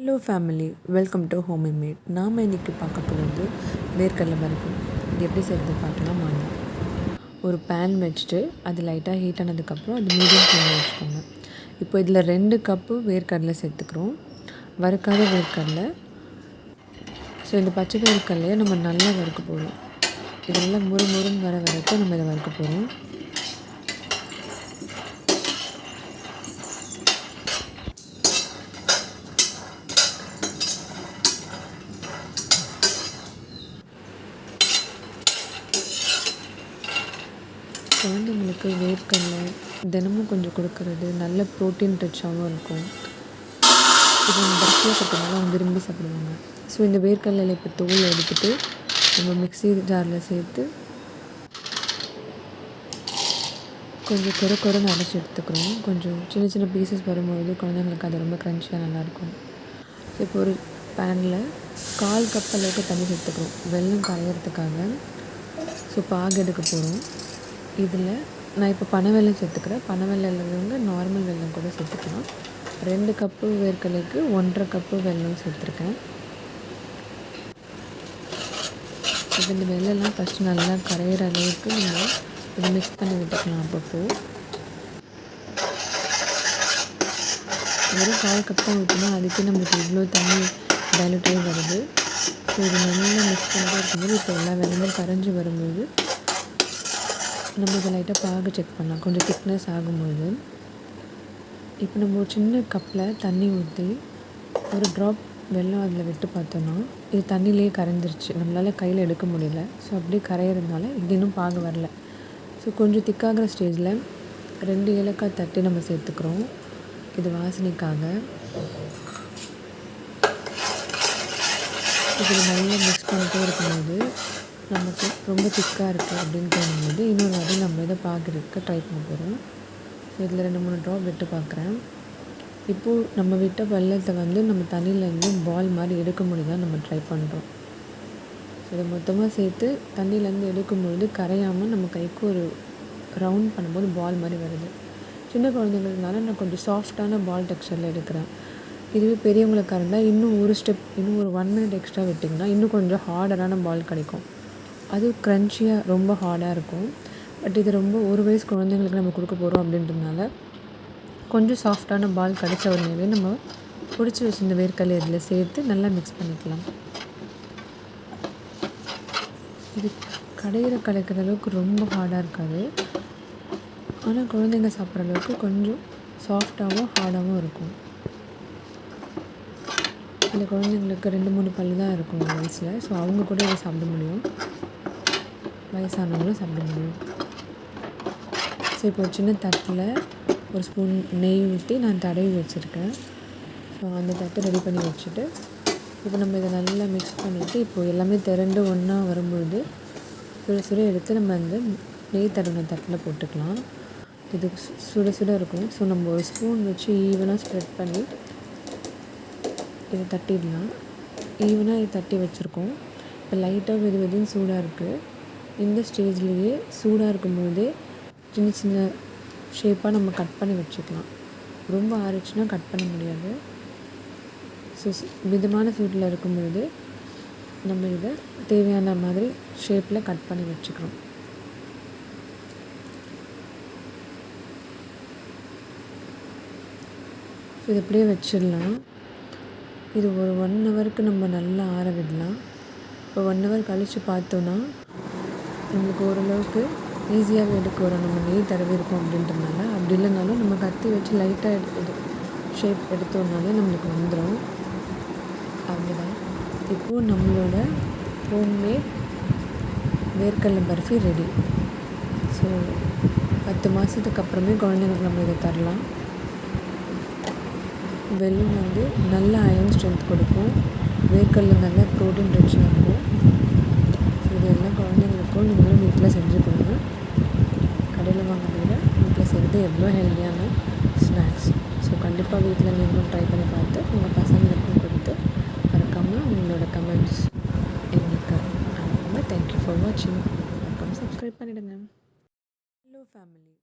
Hello family, welcome to home made. நாம் இன்றைக்கி பார்க்க போகிறது வேர்க்கடலை பருப்பு. இது எப்படி செய்கிறது பார்க்கலாம் வாங்க. ஒரு பேன் வச்சுட்டு அது லைட்டாக ஹீட் ஆனதுக்கப்புறம் அது மீடியம் ஃப்ளேமில் வச்சுக்கோங்க. இப்போ இதில் 2 கப்பு வேர்க்கடலை சேர்த்துக்கிறோம், வறுக்காத வேர்க்கடலை. ஸோ இந்த பச்சை வேர்க்கடலையை நம்ம நல்லா வறுக்க போகிறோம். இது நல்லா முறுமுறுன்னு வர வரைக்கும் நம்ம இதை வறுக்க போகிறோம். குழந்தைங்களுக்கு வேர்க்கடலை தினமும் கொஞ்சம் கொடுக்கறது நல்ல ப்ரோட்டீன் ரிச்சாகவும் இருக்கும். இது பருப்பில் சாப்பிட்றதுனால அவங்க விரும்பி சாப்பிடுவாங்க. ஸோ இந்த வேர்க்கடலையில் இப்போ தோல் எடுத்துகிட்டு நம்ம மிக்ஸி ஜாரில் சேர்த்து கொஞ்சம் கொரன்னு அரைச்சி எடுத்துக்கிறோம். கொஞ்சம் சின்ன சின்ன பீசஸ் வரும்பொழுது குழந்தைங்களுக்கு அது ரொம்ப க்ரன்ச்சியாக நல்லாயிருக்கும். இப்போ ஒரு பேனில் 1/4 கப் அளவுக்கு தண்ணி சேர்த்துக்கிறோம், வெல்லம் கரையிறதுக்காக. ஸோ பாகு எடுக்க போகிறோம். இதில் நான் இப்போ பனை வெல்லம் சேர்த்துக்கிறேன். பனை வெல்லம் நார்மல் வெல்லம் கூட சேர்த்துக்கலாம். 2 கப்பு வேர்க்கடலைக்கு 1.5 கப்பு வெல்லம் சேர்த்துருக்கேன். இப்போ இந்த வெல்லம்லாம் ஃபஸ்ட்டு நல்லா கரையிற அளவுக்கு நம்ம இதை மிக்ஸ் பண்ணி விட்டுக்கலாம். அப்பப்போ வெறும் 1/4 கப் தான் ஊற்றணும், அதுக்கே நம்மளுக்கு இவ்வளோ தண்ணி டைலூட் ஆகி வருது. ஸோ இது நல்லா மிக்ஸ் பண்ணிட்டே இருக்கும்போது இப்போ எல்லா வெல்லமும் கரைஞ்சி வரும்போது நம்ம இதை லைட்டாக பாகு செக் பண்ணலாம். கொஞ்சம் திக்னஸ் ஆகும்போது இப்போ நம்ம ஒரு சின்ன கப்பில் தண்ணி ஊற்றி ஒரு ட்ராப் வெல்லம் அதில் விட்டு பார்த்தோன்னா இது தண்ணியிலே கரைஞ்சிருச்சு. நம்மளால் கையில் எடுக்க முடியல. ஸோ அப்படியே கரையிறதுனால இது இன்னும் பாகு வரல. ஸோ கொஞ்சம் திக்காகிற ஸ்டேஜில் 2 ஏலக்காய் தட்டி நம்ம சேர்த்துக்கிறோம், இது வாசனைக்காக. இது நல்லா மிக்ஸ் பண்ணிகிட்டே இருக்கும்போது நமக்கு ரொம்ப திக்காக இருக்குது அப்படின்னு தோணும்போது இன்னொரு வாட்டி நம்ம இதை பார்க்குறதுக்கு ட்ரை பண்ண போகிறோம். ஸோ இதில் 2-3 ட்ராப் விட்டு பார்க்குறேன். இப்போது நம்ம விட்ட வெல்லத்தை நம்ம தண்ணியிலேருந்து பால் மாதிரி எடுக்க முடியுதா நம்ம ட்ரை பண்ணுறோம். ஸோ இதை மொத்தமாக சேர்த்து தண்ணியிலேருந்து எடுக்கும்பொழுது கரையாமல் நம்ம கைக்கு ஒரு ரவுண்ட் பண்ணும்போது பால் மாதிரி வருது. சின்ன குழந்தைங்களுக்குனால நான் கொஞ்சம் சாஃப்டான பால் டெக்ஸ்சரில் எடுக்கிறேன். இதுவே பெரியவங்களுக்காக இருந்தால் இன்னும் ஒரு ஸ்டெப், இன்னும் ஒரு 1 மினிட் எக்ஸ்ட்ரா விட்டிங்கன்னா இன்னும் கொஞ்சம் ஹார்டரான பால் கிடைக்கும். அது க்ரன்ச்சியாக ரொம்ப ஹார்டாக இருக்கும். பட் இது ரொம்ப 1 வயசு குழந்தைங்களுக்கு நம்ம கொடுக்க போகிறோம் அப்படின்றதுனால கொஞ்சம் சாஃப்டான பால் கிடைச்ச உடனேவே நம்ம பிடிச்சி வச்சுருந்த வேர்க்கடலை இதில் சேர்த்து நல்லா மிக்ஸ் பண்ணிக்கலாம். இது கடைக்கிற அளவுக்கு ரொம்ப ஹார்டாக இருக்காது, ஆனால் குழந்தைங்க சாப்பிட்ற அளவுக்கு கொஞ்சம் சாஃப்டாகவும் ஹார்டாகவும் இருக்கும். இந்த குழந்தைங்களுக்கு 2-3 பல் தான் இருக்கும் ஒரு வயசில். ஸோ அவங்க கூட இதை சாப்பிட முடியும், வயசானவங்களும் சாப்பிட முடியும். ஸோ இப்போ ஒரு சின்ன தட்டில் ஒரு ஸ்பூன் நெய் ஊற்றி நான் தடவி வச்சுருக்கேன். ஸோ அந்த தட்டை ரெடி பண்ணி வச்சுட்டு இப்போ நம்ம இதை நல்லா மிக்ஸ் பண்ணிவிட்டு இப்போது எல்லாமே திரண்டு ஒன்றா வரும்பொழுது சுட எடுத்து நம்ம அந்த நெய் தடவின தட்டில் போட்டுக்கலாம். இது சுட இருக்கும். ஸோ நம்ம ஒரு ஸ்பூன் வச்சு ஈவனாக ஸ்ப்ரெட் பண்ணி இதை தட்டிடலாம். ஈவனாக இதை தட்டி வச்சுருக்கோம். இப்போ லைட்டாக வெதுன்னு சூடாக இருக்குது. இந்த ஸ்டேஜ்லேயே சூடாக இருக்கும்போதே சின்ன சின்ன ஷேப்பாக நம்ம கட் பண்ணி வச்சுக்கலாம். ரொம்ப ஆறிச்சுன்னா கட் பண்ண முடியாது. ஸோ மிதமான சூட்டில் இருக்கும்போது நம்ம இதை தேவையான மாதிரி ஷேப்பில் கட் பண்ணி வச்சுக்கிறோம். ஸோ இது அப்படியே வச்சிடலாம். இது ஒரு 1 ஹவருக்கு நம்ம நல்லா ஆற விடலாம். இப்போ 1 ஹவர் கழித்து பார்த்தோன்னா நம்மளுக்கு ஓரளவுக்கு ஈஸியாகவே எடுக்க வரும். நம்ம நெய் தடவி இருக்கோம் அப்படின்றதுனால. அப்படி இல்லைனாலும் நம்ம கத்தி வச்சு லைட்டாக ஷேப் எடுத்தோம்னாலே நம்மளுக்கு வந்துடும். அவ்வளோதான். இப்போது நம்மளோட ஹோம்மேட் வேர்க்கடலை பர்ஃபி ரெடி. ஸோ 10 மாதத்துக்கு அப்புறமே குழந்தைங்களுக்கு நம்ம இதை தரலாம். வெல்லம் நல்ல அயர்ன் ஸ்ட்ரென்த் கொடுக்கும். வேர்க்கடலை நல்லா ப்ரோட்டீன் ரிச்சாக இருக்கும். ஸோ இது எல்லாம் குழந்தைங்களுக்கும் நீங்களும் வீட்டில் செஞ்சு கொடுங்க. கடையில் வாங்குறத விட வீட்டில் செய்கிறது எவ்வளோ ஹெல்த்தியான ஸ்நாக்ஸ். ஸோ கண்டிப்பாக வீட்டில் நீங்களும் ட்ரை பண்ணி பார்த்து உங்கள் பசங்களுக்கும் கொடுத்து மறக்காமல் உங்களோட கமெண்ட்ஸ் எங்களுக்கு அனுப்புங்க. தேங்க்யூ ஃபார் வாட்சிங். மறக்காமல் சப்ஸ்கிரைப் பண்ணிவிடுங்க. Hello family.